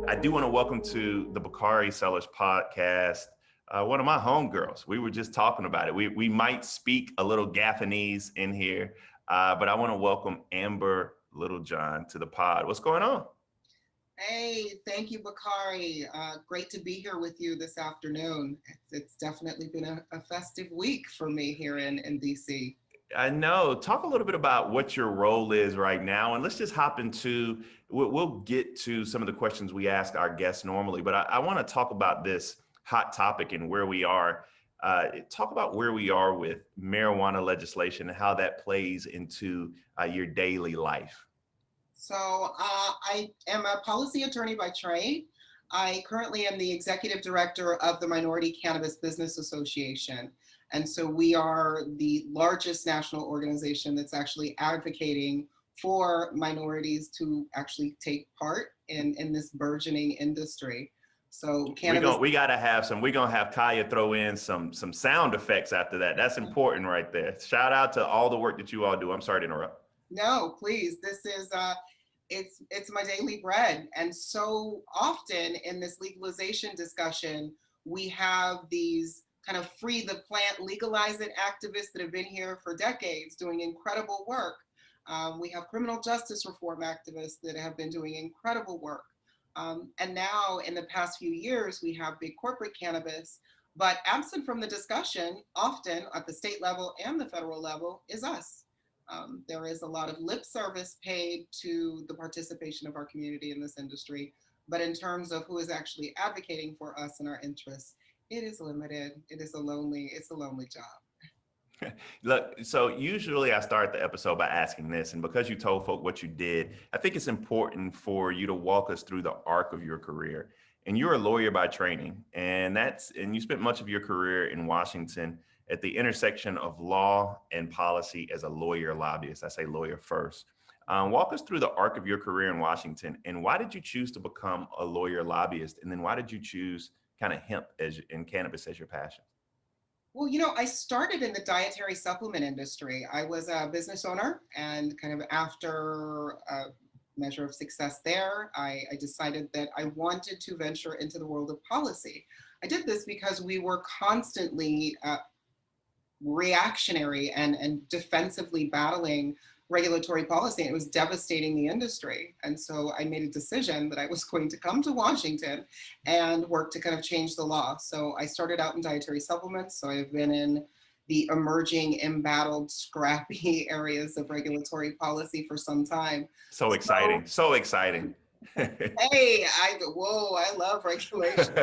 I do want to welcome to the Bakari Sellers podcast one of my homegirls. We were just talking about it. We might speak a little Gaffanese in here, but I want to welcome Amber Littlejohn to the pod. What's going on? Hey, thank you, Bakari. Great to be here with you this afternoon. It's definitely been a festive week for me here in DC. I know. Talk a little bit about what your role is right now, and let's just hop into. We'll get to some of the questions we ask our guests normally, but I want to talk about this hot topic and where we are. Talk about where we are with marijuana legislation and how that plays into your daily life. I am a policy attorney by trade. I currently am the executive director of the Minority Cannabis Business Association. And so we are the largest national organization that's actually advocating for minorities to actually take part in this burgeoning industry. So cannabis. We gotta have some. We're gonna have Kaya throw in some sound effects after that. That's important right there. Shout out to all the work that you all do. I'm sorry to interrupt. No, please. This is it's my daily bread. And so often in this legalization discussion, we have these kind of free the plant, legalize it activists that have been here for decades doing incredible work. We have criminal justice reform activists that have been doing incredible work. And now in the past few years, we have big corporate cannabis, but absent from the discussion, often at the state level and the federal level, is us. There is a lot of lip service paid to the participation of our community in this industry, but in terms of who is actually advocating for us and our interests, it is limited. It's a lonely job. Look, so usually I start the episode by asking this, and because you told folk what you did, I think it's important for you to walk us through the arc of your career. And you're a lawyer by training, and you spent much of your career in Washington at the intersection of law and policy as a lawyer lobbyist. I say lawyer first. Walk us through the arc of your career in Washington, and why did you choose to become a lawyer lobbyist? And then why did you choose kind of hemp and cannabis as your passion? Well, I started in the dietary supplement industry. I was a business owner, and kind of after a measure of success there, I decided that I wanted to venture into the world of policy. I did this because we were constantly reactionary and defensively battling regulatory policy. It was devastating the industry. And so I made a decision that I was going to come to Washington and work to kind of change the law. So I started out in dietary supplements. So I've been in the emerging, embattled, scrappy areas of regulatory policy for some time. So exciting. So exciting. Hey, I love regulation.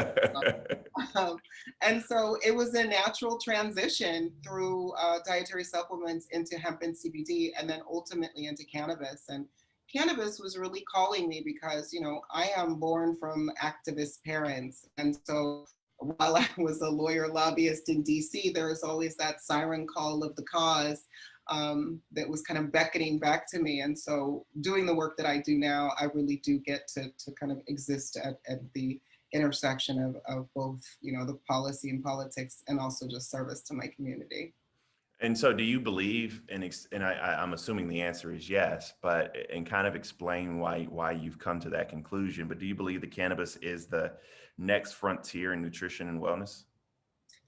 And so it was a natural transition through dietary supplements into hemp and CBD, and then ultimately into cannabis. And cannabis was really calling me because, I am born from activist parents. And so while I was a lawyer lobbyist in DC, there was always that siren call of the cause that was kind of beckoning back to me. And so doing the work that I do now, I really do get to kind of exist at the intersection of both, the policy and politics, and also just service to my community. And so do you believe, and I'm assuming the answer is yes, but and kind of explain why you've come to that conclusion, but do you believe that cannabis is the next frontier in nutrition and wellness?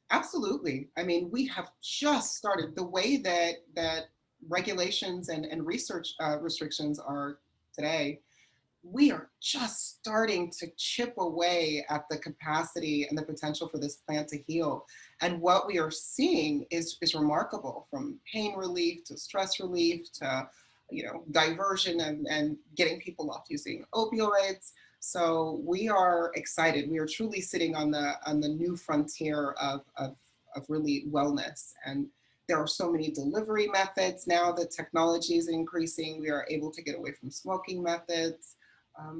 Absolutely. I mean, we have just started the way that regulations and research restrictions are today. We are just starting to chip away at the capacity and the potential for this plant to heal. And what we are seeing is remarkable, from pain relief to stress relief to, diversion and getting people off using opioids. So we are excited. We are truly sitting on the new frontier of really wellness. And there are so many delivery methods now that technology is increasing. We are able to get away from smoking methods.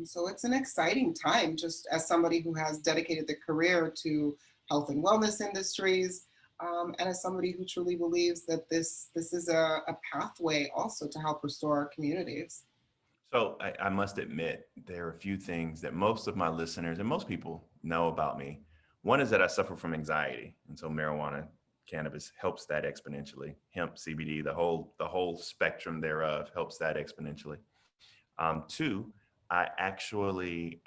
So it's an exciting time, just as somebody who has dedicated their career to health and wellness industries, and as somebody who truly believes that this is a pathway also to help restore our communities. So I must admit, there are a few things that most of my listeners and most people know about me. One is that I suffer from anxiety, and so marijuana, cannabis helps that exponentially. Hemp, CBD, the whole spectrum thereof helps that exponentially. Two, I actually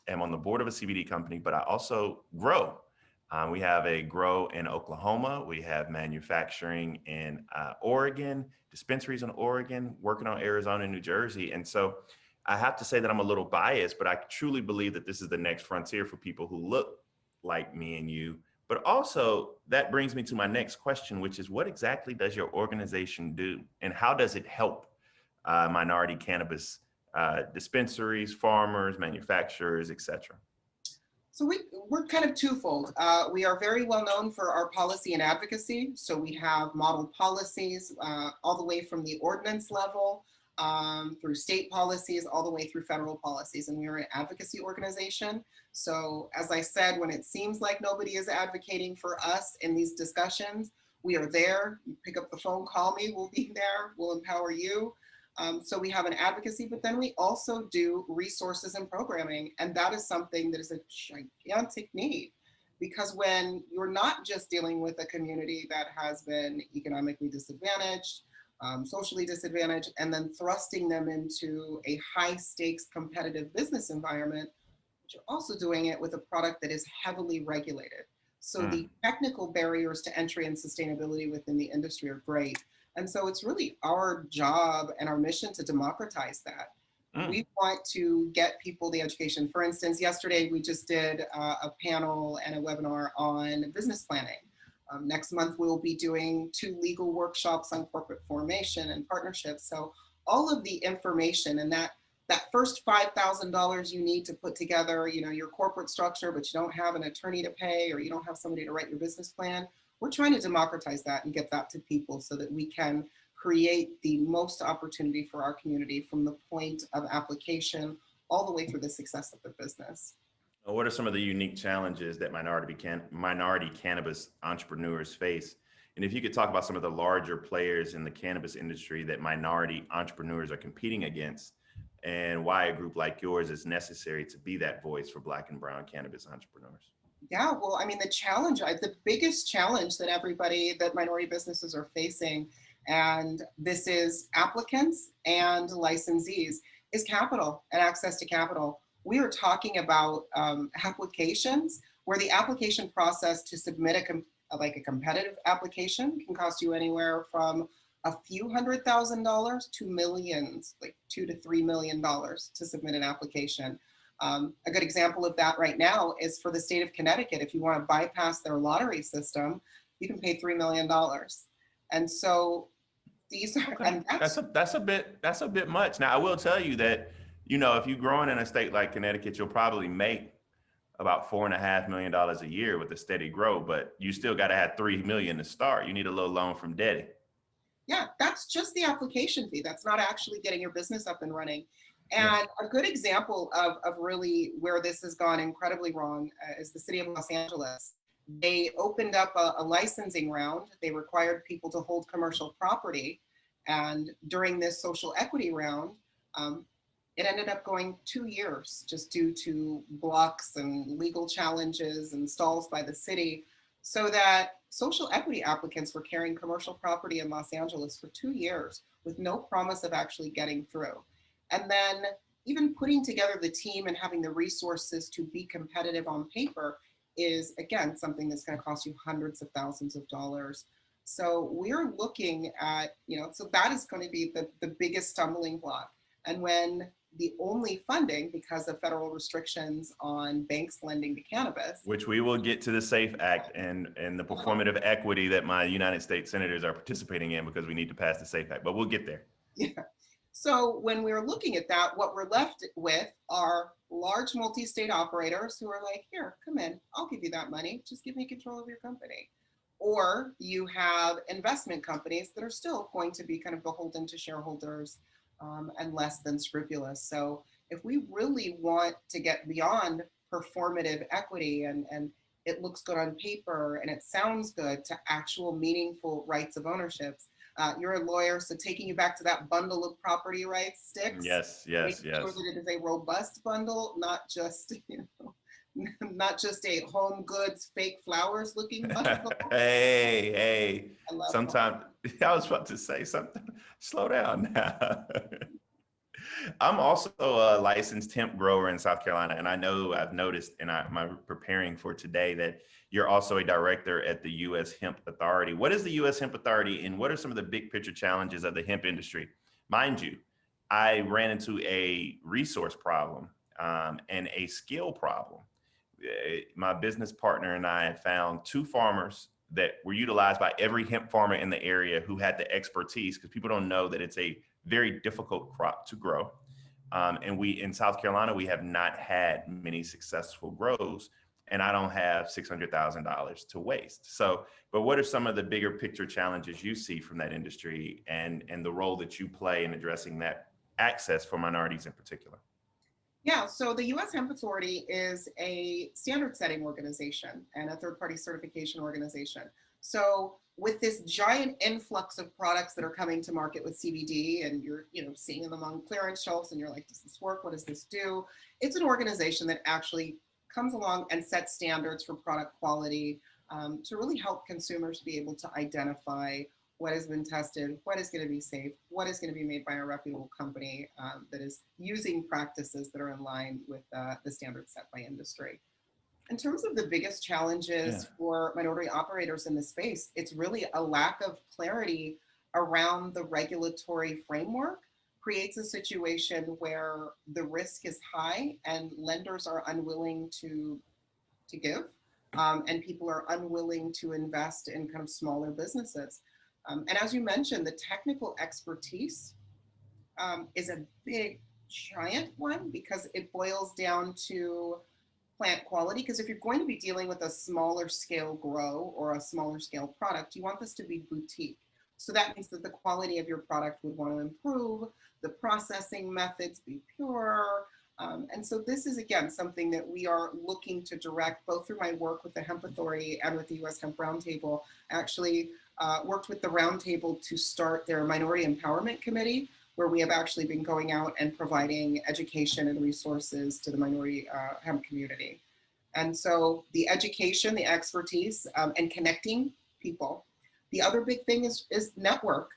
am on the board of a CBD company, but I also grow. We have a grow in Oklahoma. We have manufacturing in Oregon, dispensaries in Oregon, working on Arizona and New Jersey. And so I have to say that I'm a little biased, but I truly believe that this is the next frontier for people who look like me and you. But also, that brings me to my next question, which is what exactly does your organization do and how does it help minority cannabis dispensaries, farmers, manufacturers, et cetera? So we're kind of twofold. We are very well known for our policy and advocacy. So we have modeled policies all the way from the ordinance level through state policies, all the way through federal policies. And we are an advocacy organization. So as I said, when it seems like nobody is advocating for us in these discussions, we are there. You pick up the phone, call me, we'll be there, we'll empower you. So we have an advocacy, but then we also do resources and programming. And that is something that is a gigantic need, because when you're not just dealing with a community that has been economically disadvantaged, socially disadvantaged, and then thrusting them into a high stakes competitive business environment, but you're also doing it with a product that is heavily regulated. So the technical barriers to entry and sustainability within the industry are great. And so it's really our job and our mission to democratize that. We want to get people the education. For instance, yesterday we just did a panel and a webinar on business planning. Next month we'll be doing 2 legal workshops on corporate formation and partnerships. So all of the information and that first $5,000 you need to put together, your corporate structure, but you don't have an attorney to pay or you don't have somebody to write your business plan. We're trying to democratize that and get that to people so that we can create the most opportunity for our community from the point of application all the way through the success of their business. What are some of the unique challenges that minority cannabis entrepreneurs face? And if you could talk about some of the larger players in the cannabis industry that minority entrepreneurs are competing against, and why a group like yours is necessary to be that voice for Black and brown cannabis entrepreneurs. Yeah, well, I mean, the biggest challenge that minority businesses are facing, and this is applicants and licensees, is capital and access to capital. We are talking about applications where the application process to submit a competitive application can cost you anywhere from a few $100,000 to millions, like $2 to $3 million to submit an application. A good example of that right now is for the state of Connecticut. If you want to bypass their lottery system, you can pay $3 million. And so these are, okay. And that's a bit much. Now I will tell you that, if you're growing in a state like Connecticut, you'll probably make about $4.5 million a year with a steady growth, but you still got to have $3 million to start. You need a little loan from Daddy. Yeah, that's just the application fee. That's not actually getting your business up and running. And a good example of really where this has gone incredibly wrong is the city of Los Angeles. They opened up a licensing round. They required people to hold commercial property. And during this social equity round, it ended up going 2 years just due to blocks and legal challenges and stalls by the city, so that social equity applicants were carrying commercial property in Los Angeles for 2 years with no promise of actually getting through. And then even putting together the team and having the resources to be competitive on paper is, again, something that's going to cost you hundreds of thousands of dollars. So we're looking at, so that is going to be the biggest stumbling block. And when the only funding, because of federal restrictions on banks lending to cannabis. Which we will get to the SAFE Act and the performative equity that my United States senators are participating in, because we need to pass the SAFE Act, but we'll get there. Yeah. So when we're looking at that, what we're left with are large multi-state operators who are like, here, come in, I'll give you that money, just give me control of your company. Or you have investment companies that are still going to be kind of beholden to shareholders and less than scrupulous. So if we really want to get beyond performative equity and it looks good on paper and it sounds good to actual meaningful rights of ownership, you're a lawyer, so taking you back to that bundle of property rights sticks. Yes. Sure that it is a robust bundle, not just, not just a home goods, fake flowers looking bundle. Hey. Sometimes I was about to say something. Slow down now. I'm also a licensed hemp grower in South Carolina, and I know I've noticed in my preparing for today that you're also a director at the U.S. Hemp Authority. What is the U.S. Hemp Authority, and what are some of the big picture challenges of the hemp industry? Mind you, I ran into a resource problem and a skill problem. My business partner and I had found two farmers that were utilized by every hemp farmer in the area who had the expertise, because people don't know that it's a very difficult crop to grow. And we, in South Carolina, we have not had many successful grows, and I don't have $600,000 to waste. So, but what are some of the bigger picture challenges you see from that industry, and the role that you play in addressing that access for minorities in particular? Yeah, so the US Hemp Authority is a standard setting organization and a third party certification organization. So with this giant influx of products that are coming to market with CBD, and you're seeing them on clearance shelves and you're like, does this work? What does this do? It's an organization that actually comes along and sets standards for product quality, to really help consumers be able to identify what has been tested, what is going to be safe, what is going to be made by a reputable company that is using practices that are in line with the standards set by industry. In terms of the biggest challenges for minority operators in this space, it's really a lack of clarity around the regulatory framework creates a situation where the risk is high and lenders are unwilling to give, and people are unwilling to invest in kind of smaller businesses. And as you mentioned, the technical expertise is a big, giant one, because it boils down to plant quality. Because if you're going to be dealing with a smaller scale grow or a smaller scale product, you want this to be boutique. So that means that the quality of your product would want to improve, the processing methods be pure. And so this is, again, something that we are looking to direct both through my work with the Hemp Authority and with the US Hemp Roundtable. Actually worked with the Roundtable to start their Minority Empowerment Committee, where we have actually been going out and providing education and resources to the minority hemp community. And so the education, the expertise, and connecting people. The other big thing is network.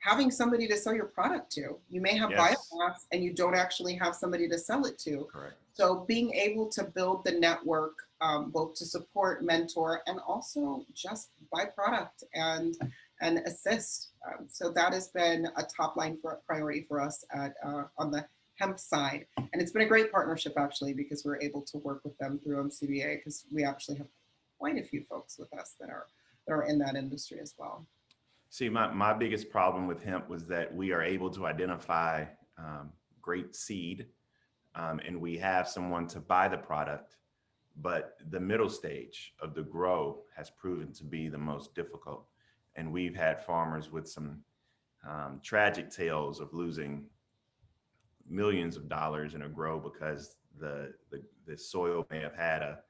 Having somebody to sell your product to. You may have biomass and you don't actually have somebody to sell it to. Correct. So being able to build the network, both to support, mentor, and also just buy product and assist. So that has been a top line priority for us on the hemp side. And it's been a great partnership, actually, because we're able to work with them through MCBA, because we actually have quite a few folks with us that are in that industry as well. See, my biggest problem with hemp was that we are able to identify great seed, and we have someone to buy the product, but the middle stage of the grow has proven to be the most difficult. And we've had farmers with some tragic tales of losing millions of dollars in a grow because the soil may have had a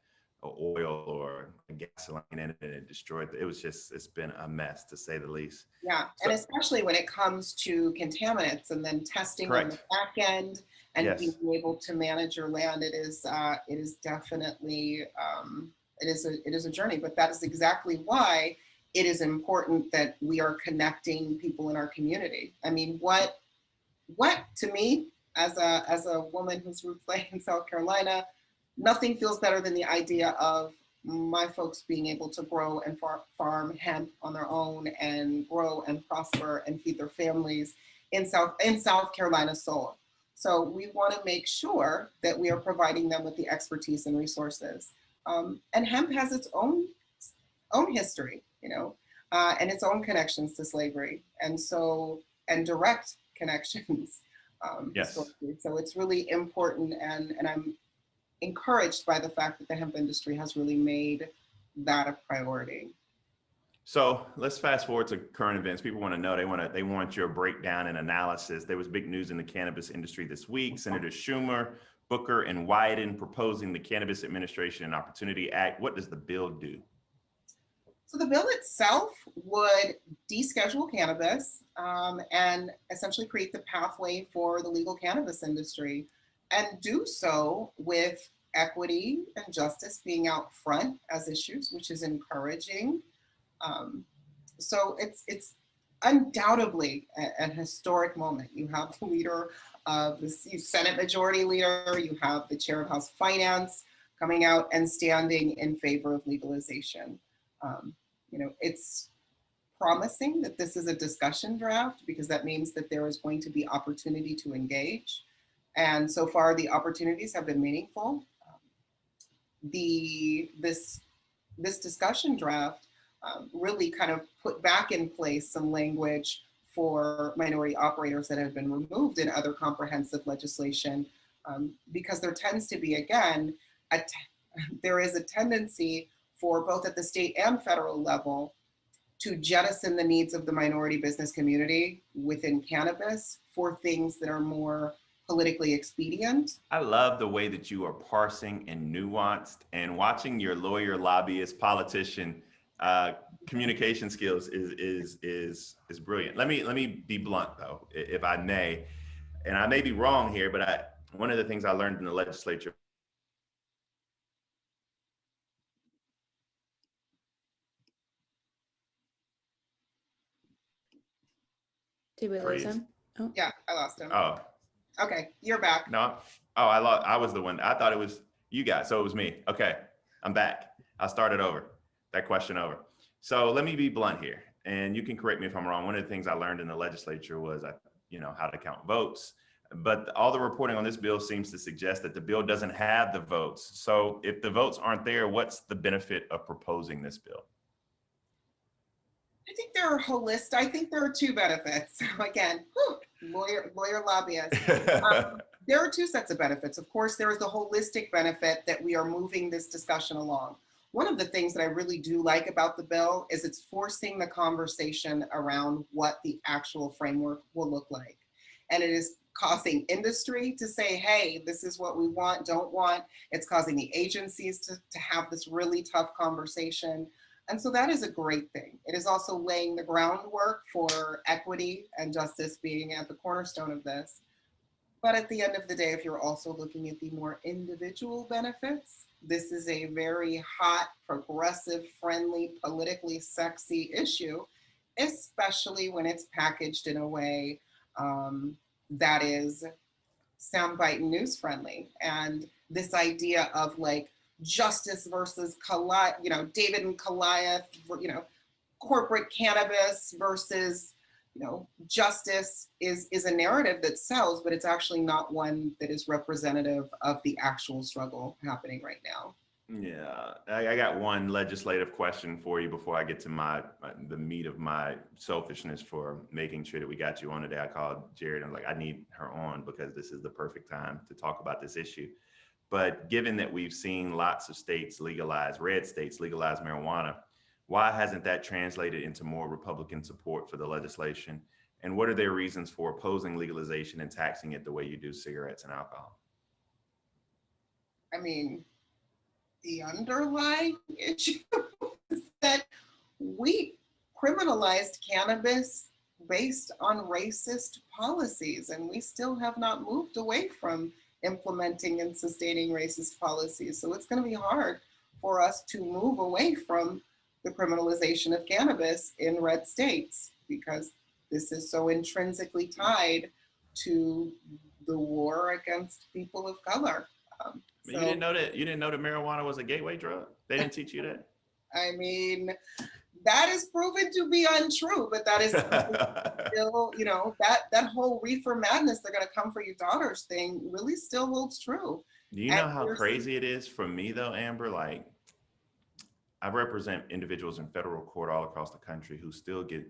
oil or a gasoline in it, and it destroyed it. It's been a mess, to say the least. Yeah, so, and especially when it comes to contaminants and then testing on the back end and being able to manage your land, it is definitely it is a journey. But that is exactly why it is important that we are connecting people in our community. I mean, what to me, as a woman whose roots lay in South Carolina, nothing feels better than the idea of my folks being able to grow and farm hemp on their own and grow and prosper and feed their families in South Carolina soil. So we want to make sure that we are providing them with the expertise and resources. And hemp has its own history, and its own connections to slavery, and direct connections. So it's really important, and I'm encouraged by the fact that the hemp industry has really made that a priority. So let's fast forward to current events. People want to know, they want your breakdown and analysis. There was big news in the cannabis industry this week. Senator Schumer, Booker, and Wyden proposing the Cannabis Administration and Opportunity Act. What does the bill do? So the bill itself would deschedule cannabis and essentially create the pathway for the legal cannabis industry, and do so with equity and justice being out front as issues, which is encouraging. So it's undoubtedly an historic moment. You have the leader of the Senate Majority Leader, you have the Chair of House Finance coming out and standing in favor of legalization. It's promising that this is a discussion draft because that means that there is going to be opportunity to engage. And so far, the opportunities have been meaningful. This discussion draft really kind of put back in place some language for minority operators that have been removed in other comprehensive legislation, because there tends to be, again, there is a tendency for both at the state and federal level to jettison the needs of the minority business community within cannabis for things that are more politically expedient. I love the way that you are parsing and nuanced, and watching your lawyer, lobbyist, politician communication skills is brilliant. Let me be blunt though, if I may, and I may be wrong here, but one of the things I learned in the legislature. Did we lose him? Oh. Yeah, I lost him. Oh. Okay, you're back. No. Oh, I was the one. I thought it was you guys, so it was me. Okay, I'm back. I'll start it over. That question over. So let me be blunt here, and you can correct me if I'm wrong. One of the things I learned in the legislature was, how to count votes. But all the reporting on this bill seems to suggest that the bill doesn't have the votes. So if the votes aren't there, what's the benefit of proposing this bill? I think there are two benefits. Again, lawyer lobbyist. There are two sets of benefits. Of course, there is the holistic benefit that we are moving this discussion along. One of the things that I really do like about the bill is it's forcing the conversation around what the actual framework will look like. And it is causing industry to say, hey, this is what we want, don't want. It's causing the agencies to have this really tough conversation. And so that is a great thing. It is also laying the groundwork for equity and justice being at the cornerstone of this. But at the end of the day, if you're also looking at the more individual benefits, this is a very hot, progressive, friendly, politically sexy issue, especially when it's packaged in a way that is soundbite and news friendly. And this idea of like justice versus David and Goliath, corporate cannabis versus justice is a narrative that sells, but it's actually not one that is representative of the actual struggle happening right now. Yeah, I got one legislative question for you before I get to the meat of my selfishness for making sure that we got you on today. I called Jared and I was like, I need her on because this is the perfect time to talk about this issue. But given that we've seen lots of states legalize, red states legalize marijuana, why hasn't that translated into more Republican support for the legislation? And what are their reasons for opposing legalization and taxing it the way you do cigarettes and alcohol? I mean, the underlying issue is that we criminalized cannabis based on racist policies, and we still have not moved away from implementing and sustaining racist policies. So it's going to be hard for us to move away from the criminalization of cannabis in red states because this is so intrinsically tied to the war against people of color. You didn't know that marijuana was a gateway drug? They didn't teach you that? I mean, that is proven to be untrue, but that is still, that whole reefer madness, they're going to come for your daughters thing really still holds true. Do you know how crazy it is for me though, Amber? Like, I represent individuals in federal court all across the country who still get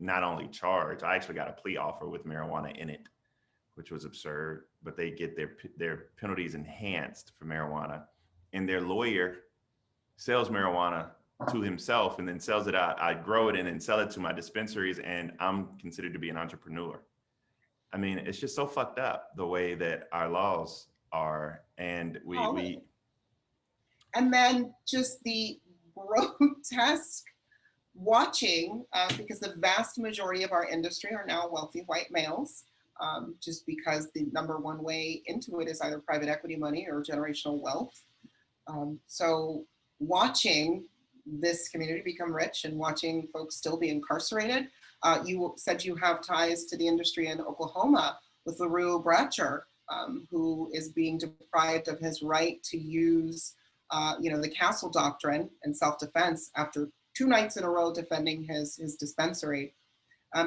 not only charged, I actually got a plea offer with marijuana in it, which was absurd, but they get their penalties enhanced for marijuana, and their lawyer sells marijuana to himself and then sells it out. I grow it and then sell it to my dispensaries, and I'm considered to be an entrepreneur. I mean, it's just so fucked up the way that our laws are, and we and then just the grotesque watching, because the vast majority of our industry are now wealthy white males, just because the number one way into it is either private equity money or generational wealth. So watching this community become rich and watching folks still be incarcerated. You said you have ties to the industry in Oklahoma. with LaRue Bratcher, who is being deprived of his right to use, the castle doctrine and self-defense after 2 nights in a row defending his dispensary.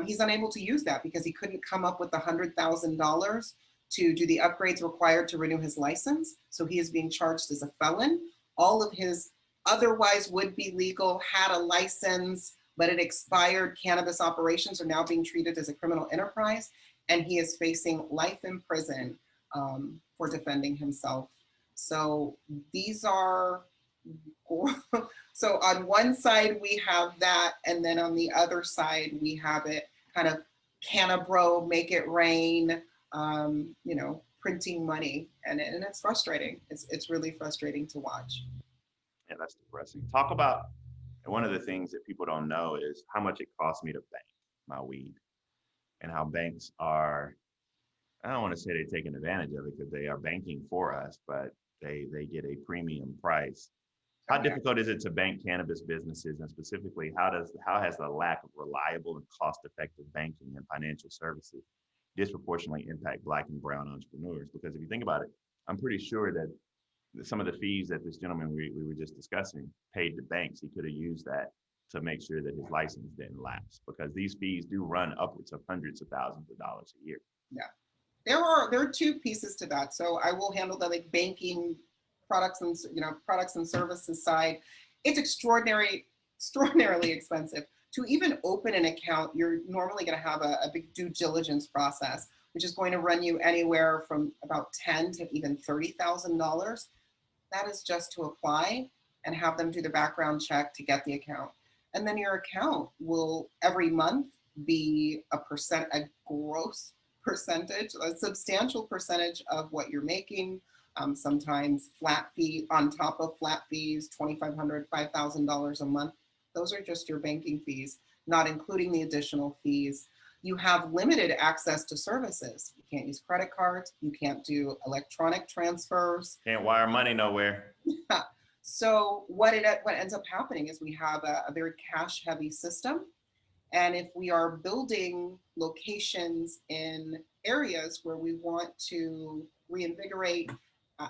He's unable to use that because he couldn't come up with $100,000 to do the upgrades required to renew his license. So he is being charged as a felon. All of his otherwise would be legal, had a license, but it expired cannabis operations are now being treated as a criminal enterprise. And he is facing life in prison for defending himself. So these are, so on one side we have that, and then on the other side we have it kind of Cannabro, make it rain, printing money, and it's frustrating. It's really frustrating to watch. Yeah, that's depressing. Talk about, one of the things that people don't know is how much it costs me to bank my weed, and how banks are, I don't want to say they're taking advantage of it because they are banking for us, but they get a premium price. How difficult is it to bank cannabis businesses, and specifically, how has the lack of reliable and cost-effective banking and financial services disproportionately impact Black and brown entrepreneurs? Because if you think about it, I'm pretty sure that some of the fees that this gentleman we were just discussing paid to banks, he could have used that to make sure that his license didn't lapse, because these fees do run upwards of hundreds of thousands of dollars a year. Yeah, there are 2 pieces to that. So I will handle the banking products and services side. It's extraordinarily expensive. To even open an account, you're normally going to have a big due diligence process, which is going to run you anywhere from about $10,000 to even $30,000. That is just to apply and have them do the background check to get the account. And then your account will every month be a gross percentage, a substantial percentage of what you're making. Sometimes flat fee on top of flat fees, $2,500, $5,000 a month. Those are just your banking fees, not including the additional fees. You have limited access to services. You can't use credit cards. You can't do electronic transfers. Can't wire money nowhere. So what ends up happening is we have a very cash-heavy system. And if we are building locations in areas where we want to reinvigorate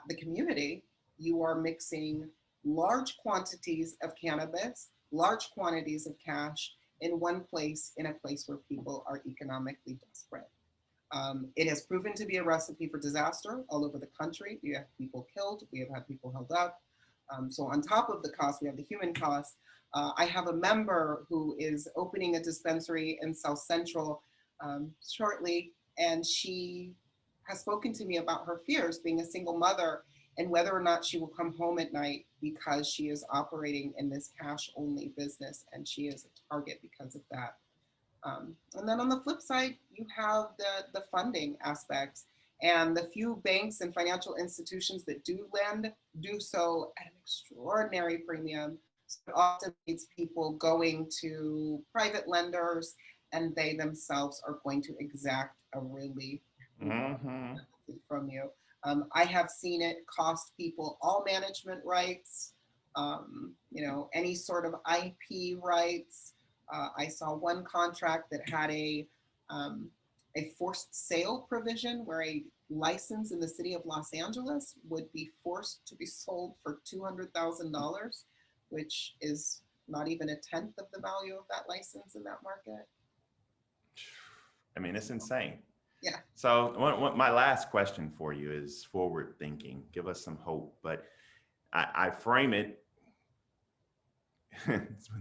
the community, you are mixing large quantities of cannabis, large quantities of cash in one place, in a place where people are economically desperate. It has proven to be a recipe for disaster all over the country. We have people killed, we have had people held up. So on top of the cost, we have the human cost. I have a member who is opening a dispensary in South Central shortly, and she has spoken to me about her fears being a single mother and whether or not she will come home at night because she is operating in this cash-only business, and she is a target because of that. And then on the flip side, you have the funding aspects, and the few banks and financial institutions that do lend do so at an extraordinary premium. So it often leads people going to private lenders, and they themselves are going to exact a really from you. I have seen it cost people all management rights, any sort of IP rights. I saw one contract that had a forced sale provision where a license in the city of Los Angeles would be forced to be sold for $200,000, which is not even a tenth of the value of that license in that market. I mean, it's insane. Yeah. So my last question for you is forward thinking. Give us some hope, but I frame it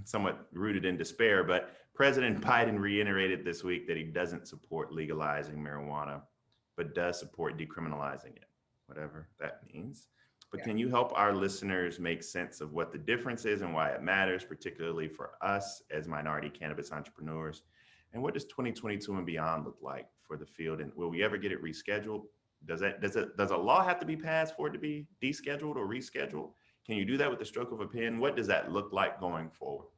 somewhat rooted in despair, but President Biden reiterated this week that he doesn't support legalizing marijuana, but does support decriminalizing it, whatever that means. But can you help our listeners make sense of what the difference is and why it matters, particularly for us as minority cannabis entrepreneurs? And what does 2022 and beyond look like for the field? And will we ever get it rescheduled? Does a law have to be passed for it to be descheduled or rescheduled? Can you do that with the stroke of a pen? What does that look like going forward?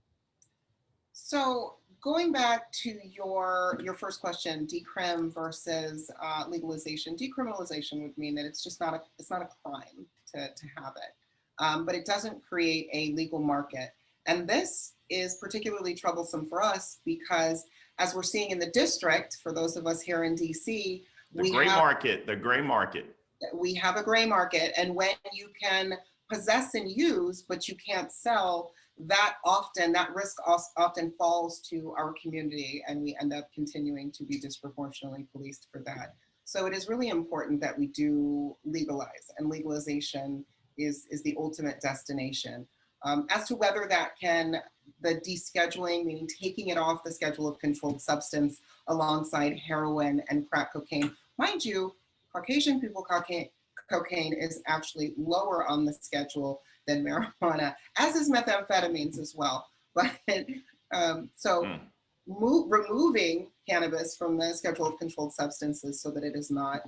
So going back to your first question, decrim versus legalization. Decriminalization would mean that it's not a crime to have it, but it doesn't create a legal market. And this is particularly troublesome for us because, as we're seeing in the district, for those of us here in DC, The gray market. We have a gray market, and when you can possess and use, but you can't sell, that risk often falls to our community, and we end up continuing to be disproportionately policed for that. So it is really important that we do legalize, and legalization is the ultimate destination. As to whether the descheduling, meaning taking it off the schedule of controlled substance alongside heroin and crack cocaine. Mind you, Caucasian people, cocaine is actually lower on the schedule than marijuana, as is methamphetamines as well. But removing cannabis from the schedule of controlled substances so that it is not,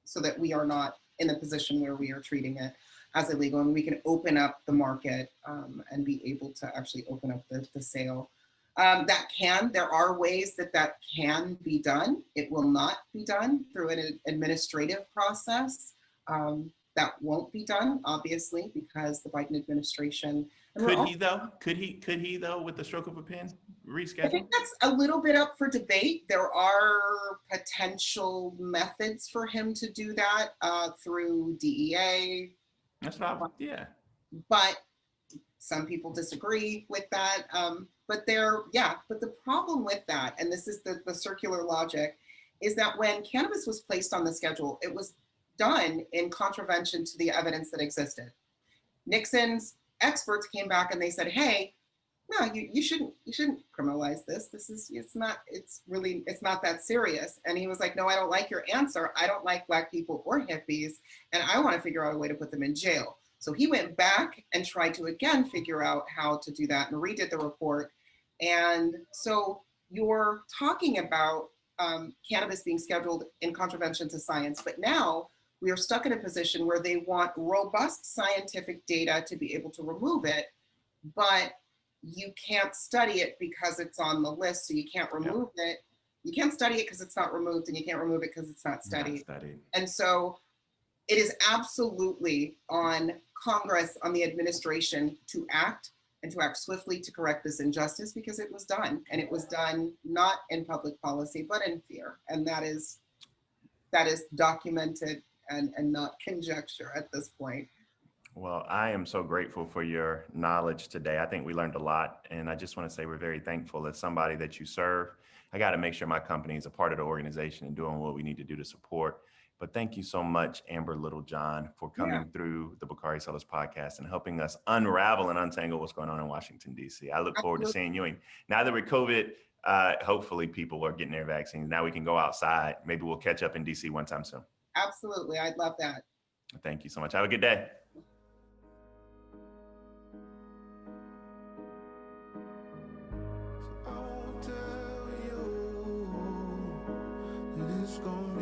so that we are not in a position where we are treating it as illegal, and we can open up the market and be able to actually open up the sale. There are ways that can be done. It will not be done through an administrative process. That won't be done, obviously, because the Biden administration. Could he though, with the stroke of a pen, reschedule? I think that's a little bit up for debate. There are potential methods for him to do that through DEA. That's what yeah. But some people disagree with that. But the problem with that, and this is the circular logic, is that when cannabis was placed on the schedule, it was done in contravention to the evidence that existed. Nixon's experts came back and they said, hey, no, you shouldn't criminalize this. It's not that serious. And he was like, no, I don't like your answer. I don't like Black people or hippies, and I want to figure out a way to put them in jail. So he went back and tried to again figure out how to do that and redid the report. And so you're talking about cannabis being scheduled in contravention to science, but now we are stuck in a position where they want robust scientific data to be able to remove it, but you can't study it because it's on the list, so you can't remove it. You can't study it because it's not removed, and you can't remove it because it's not studied. And so it is absolutely on Congress, on the administration, to act and to act swiftly to correct this injustice, because it was done, and it was done not in public policy, but in fear. And that is documented and not conjecture at this point. Well, I am so grateful for your knowledge today. I think we learned a lot, and I just want to say we're very thankful as somebody that you serve. I got to make sure my company is a part of the organization and doing what we need to do to support. But thank you so much, Amber Littlejohn, for coming through the Bakari Sellers podcast and helping us unravel and untangle what's going on in Washington, D.C. I look forward to seeing you. And now that we're COVID, hopefully people are getting their vaccines. Now we can go outside. Maybe we'll catch up in D.C. one time soon. Absolutely. I'd love that. Thank you so much. Have a good day. It's gonna